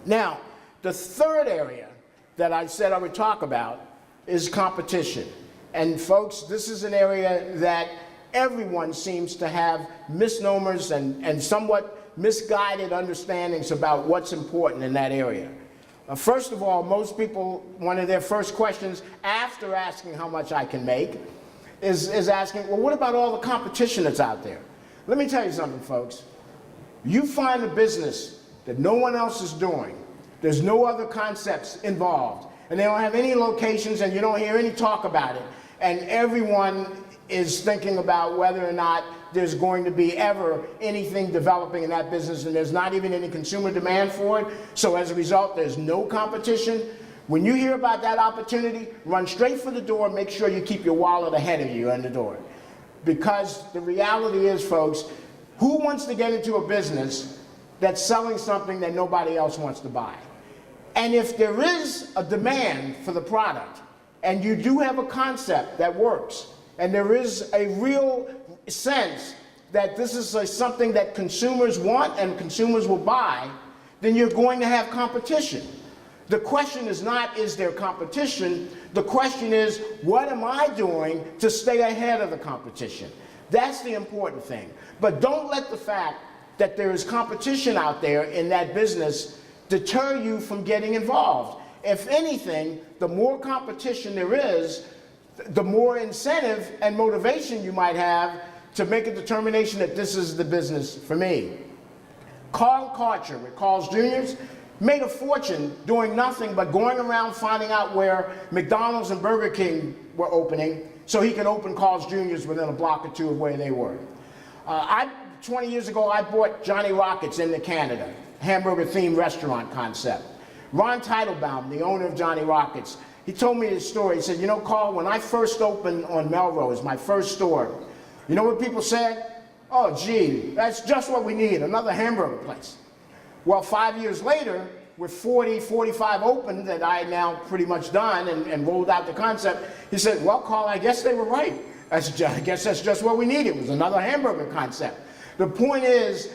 Now, the third area that I said I would talk about is competition. And folks, this is an area that everyone seems to have misnomers and somewhat misguided understandings about what's important in that area. First of all, most people, one of their first questions after asking how much I can make is asking, well, what about all the competition that's out there? Let me tell you something, folks. You find a business that no one else is doing, there's no other concepts involved, and they don't have any locations and you don't hear any talk about it, and everyone is thinking about whether or not there's going to be ever anything developing in that business, and there's not even any consumer demand for it, so as a result there's no competition. When you hear about that opportunity, run straight for the door, make sure you keep your wallet ahead of you in the door. Because the reality is, folks, who wants to get into a business that's selling something that nobody else wants to buy? And if there is a demand for the product, and you do have a concept that works, and there is a real sense that this is something that consumers want and consumers will buy, then you're going to have competition. The question is not, is there competition? The question is, what am I doing to stay ahead of the competition? That's the important thing. But don't let the fact that there is competition out there in that business deter you from getting involved. If anything, the more competition there is, the more incentive and motivation you might have to make a determination that this is the business for me. Carl Karcher with Carl's Jr. made a fortune doing nothing but going around finding out where McDonald's and Burger King were opening so he could open Carl's Jr. within a block or two of where they were. 20 years ago, I bought Johnny Rockets into Canada, hamburger-themed restaurant concept. Ron Teitelbaum, the owner of Johnny Rockets, he told me this story. He said, you know, Carl, when I first opened on Melrose, my first store, you know what people said? Oh, gee, that's just what we need, another hamburger place. Well, 5 years later, with 40, 45 open that I had now pretty much done and rolled out the concept, he said, well, Carl, I guess they were right. I guess that's just what we needed, was another hamburger concept. The point is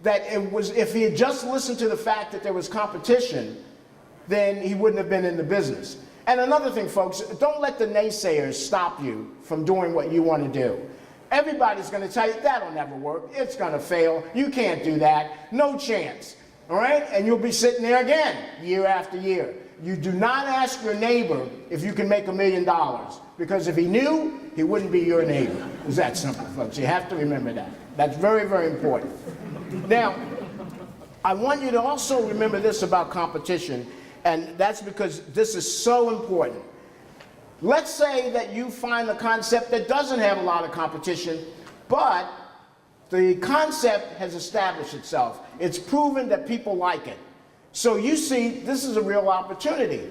that if he had just listened to the fact that there was competition, then he wouldn't have been in the business. And another thing, folks, don't let the naysayers stop you from doing what you want to do. Everybody's going to tell you, that'll never work, it's going to fail, you can't do that, no chance. All right? And you'll be sitting there again, year after year. You do not ask your neighbor if you can make $1 million, because if he knew, he wouldn't be your neighbor. It's that simple, folks. You have to remember that. That's very, very important. Now, I want you to also remember this about competition, and that's because this is so important. Let's say that you find a concept that doesn't have a lot of competition, but the concept has established itself. It's proven that people like it. So you see, this is a real opportunity.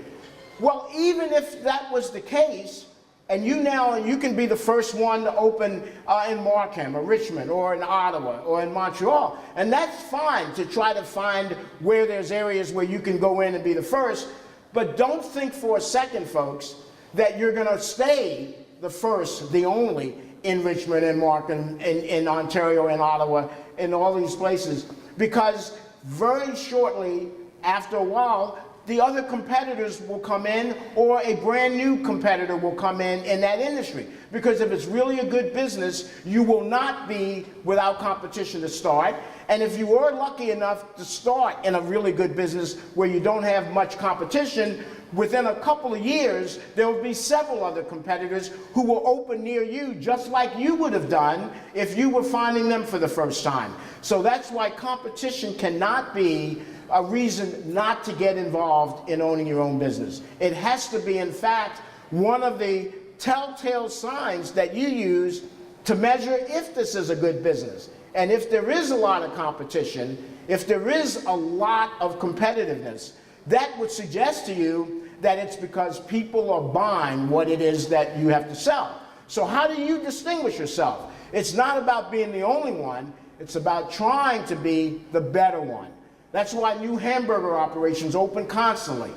Well, even if that was the case, and you can be the first one to open in Markham or Richmond or in Ottawa or in Montreal, and that's fine to try to find where there's areas where you can go in and be the first, but don't think for a second, folks, that you're going to stay the first, the only, in Richmond and Markham, in Ontario and Ottawa, in all these places, because very shortly, after a while, the other competitors will come in, or a brand new competitor will come in that industry. Because if it's really a good business, you will not be without competition to start. And if you are lucky enough to start in a really good business where you don't have much competition, within a couple of years, there will be several other competitors who will open near you, just like you would have done if you were finding them for the first time. So that's why competition cannot be a reason not to get involved in owning your own business. It has to be, in fact, one of the telltale signs that you use to measure if this is a good business. And if there is a lot of competition, if there is a lot of competitiveness, that would suggest to you that it's because people are buying what it is that you have to sell. So how do you distinguish yourself? It's not about being the only one, it's about trying to be the better one. That's why new hamburger operations open constantly,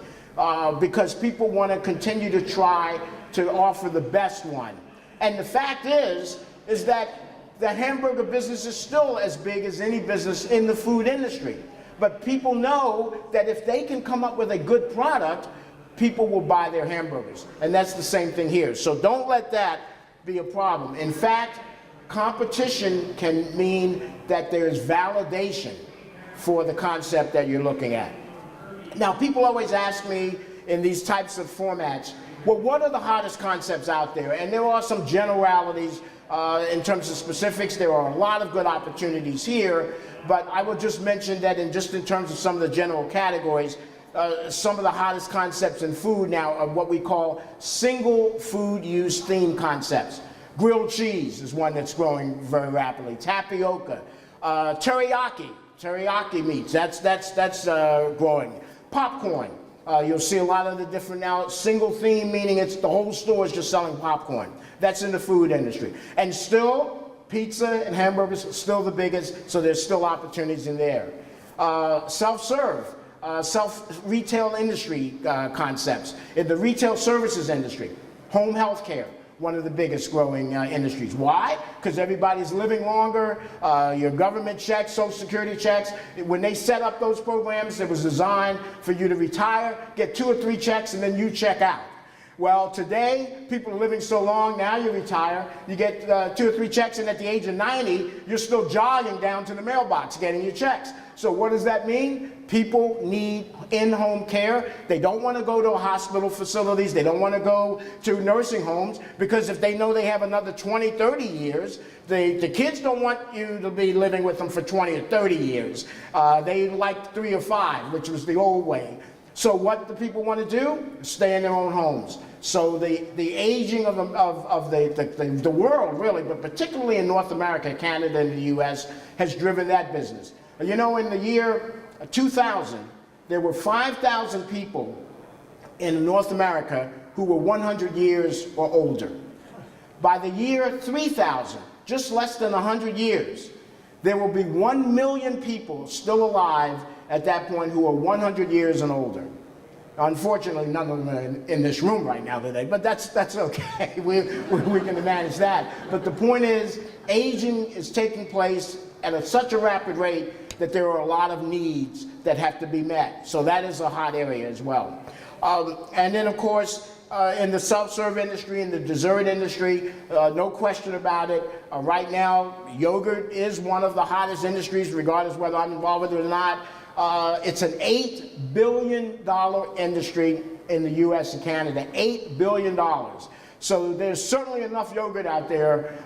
because people want to continue to try to offer the best one. And the fact is that the hamburger business is still as big as any business in the food industry. but people know that if they can come up with a good product, people will buy their hamburgers. And that's the same thing here. So don't let that be a problem. In fact, competition can mean that there's validation for the concept that you're looking at. Now, people always ask me in these types of formats, well, what are the hottest concepts out there? And there are some generalities in terms of specifics. There are a lot of good opportunities here, but I will just mention that in terms of some of the general categories, some of the hottest concepts in food now are what we call single food use theme concepts. Grilled cheese is one that's growing very rapidly. Tapioca, teriyaki meats, that's growing. Popcorn, you'll see a lot of the different now, single theme, meaning it's the whole store is just selling popcorn. That's in the food industry. And still, pizza and hamburgers are still the biggest, so there's still opportunities in there. Self-serve, retail industry concepts. In the retail services industry, home health care, one of the biggest growing industries. Why? Because everybody's living longer, your government checks, Social Security checks. When they set up those programs, it was designed for you to retire, get 2 or 3 checks, and then you check out. Well, today, people are living so long, now you retire, you get 2 or 3 checks, and at the age of 90, you're still jogging down to the mailbox getting your checks. So what does that mean? People need in-home care. They don't want to go to hospital facilities. They don't want to go to nursing homes, because if they know they have another 20, 30 years, the kids don't want you to be living with them for 20 or 30 years. They like 3 or 5, which was the old way. So what do people want to do? Stay in their own homes. So the aging of the world, really, but particularly in North America, Canada, and the U.S., has driven that business. You know, in the year 2000, there were 5,000 people in North America who were 100 years or older. By the year 3000, just less than 100 years, there will be 1 million people still alive at that point who are 100 years and older. Unfortunately, none of them are in this room right now today, but that's okay. We can manage that. But the point is, aging is taking place at such a rapid rate that there are a lot of needs that have to be met. So that is a hot area as well. And then, of course, in the self-serve industry, in the dessert industry, no question about it. Right now, yogurt is one of the hottest industries, regardless of whether I'm involved with it or not. It's an $8 billion industry in the US and Canada, $8 billion. So there's certainly enough yogurt out there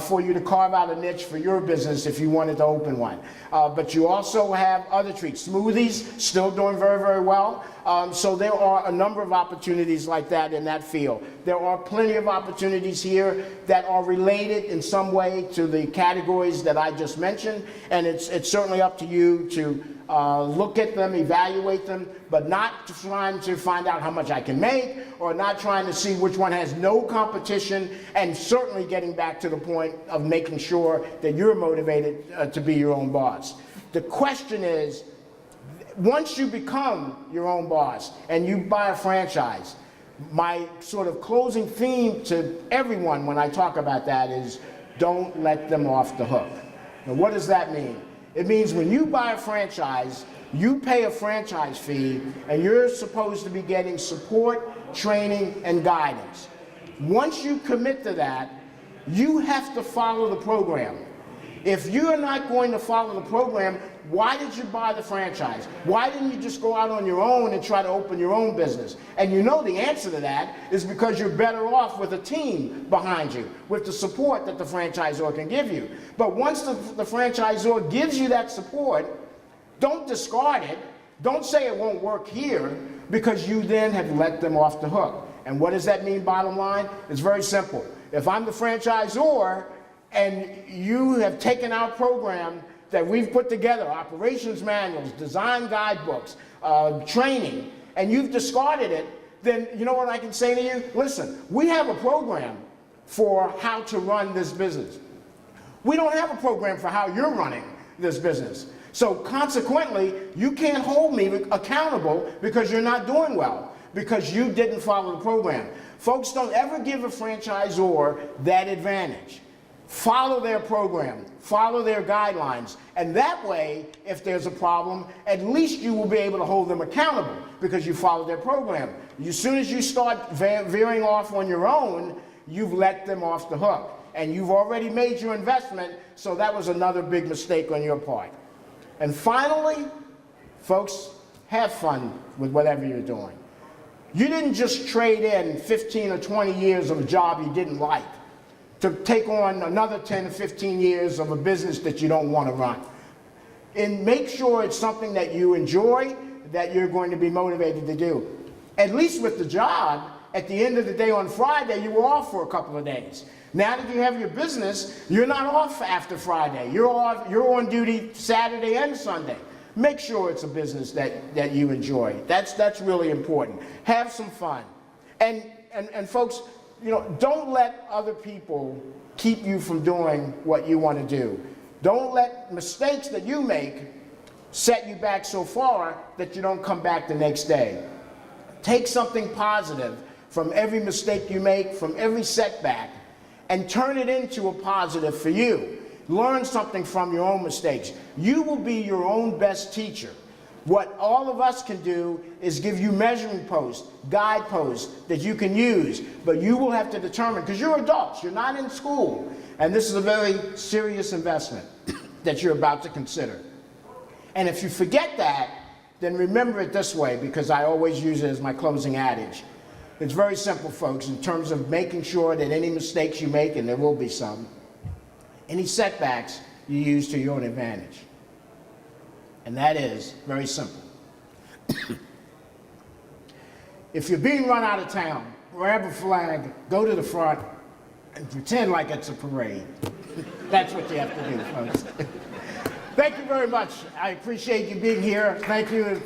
for you to carve out a niche for your business if you wanted to open one. But you also have other treats. Smoothies, still doing very, very well. So there are a number of opportunities like that in that field. There are plenty of opportunities here that are related in some way to the categories that I just mentioned, and it's certainly up to you to look at them, evaluate them, but not trying to find out how much I can make, or not trying to see which one has no competition, and certainly getting back to the point of making sure that you're motivated to be your own boss. The question is, once you become your own boss and you buy a franchise, my sort of closing theme to everyone when I talk about that is, don't let them off the hook. Now, what does that mean? It means when you buy a franchise, you pay a franchise fee, and you're supposed to be getting support, training, and guidance. Once you commit to that, you have to follow the program. If you're not going to follow the program, why did you buy the franchise? Why didn't you just go out on your own and try to open your own business? And you know the answer to that is because you're better off with a team behind you, with the support that the franchisor can give you. But once the franchisor gives you that support, don't discard it. Don't say it won't work here, because you then have let them off the hook. And what does that mean, bottom line? It's very simple. If I'm the franchisor and you have taken our program that we've put together, operations manuals, design guidebooks, training, and you've discarded it, then you know what I can say to you? Listen, we have a program for how to run this business. We don't have a program for how you're running this business. So consequently, you can't hold me accountable because you're not doing well, because you didn't follow the program. Folks, don't ever give a franchisor that advantage. Follow their program, follow their guidelines, and that way, if there's a problem, at least you will be able to hold them accountable because you follow their program. As soon as you start veering off on your own, you've let them off the hook, and you've already made your investment, so that was another big mistake on your part. And finally, folks, have fun with whatever you're doing. You didn't just trade in 15 or 20 years of a job you didn't like to take on another 10 or 15 years of a business that you don't want to run. And make sure it's something that you enjoy, that you're going to be motivated to do. At least with the job, at the end of the day on Friday, you were off for a couple of days. Now that you have your business, you're not off after Friday. You're on duty Saturday and Sunday. Make sure it's a business that you enjoy. That's really important. Have some fun. And folks, you know, don't let other people keep you from doing what you want to do. Don't let mistakes that you make set you back so far that you don't come back the next day. Take something positive from every mistake you make, from every setback, and turn it into a positive for you. Learn something from your own mistakes. You will be your own best teacher. What all of us can do is give you measuring posts, guideposts that you can use, but you will have to determine, because you're adults, you're not in school, and this is a very serious investment that you're about to consider. And if you forget that, then remember it this way, because I always use it as my closing adage. It's very simple, folks, in terms of making sure that any mistakes you make, and there will be some, any setbacks you use to your own advantage. And that is very simple. If you're being run out of town, grab a flag, go to the front, and pretend like it's a parade. That's what you have to do, folks. Thank you very much. I appreciate you being here. Thank you.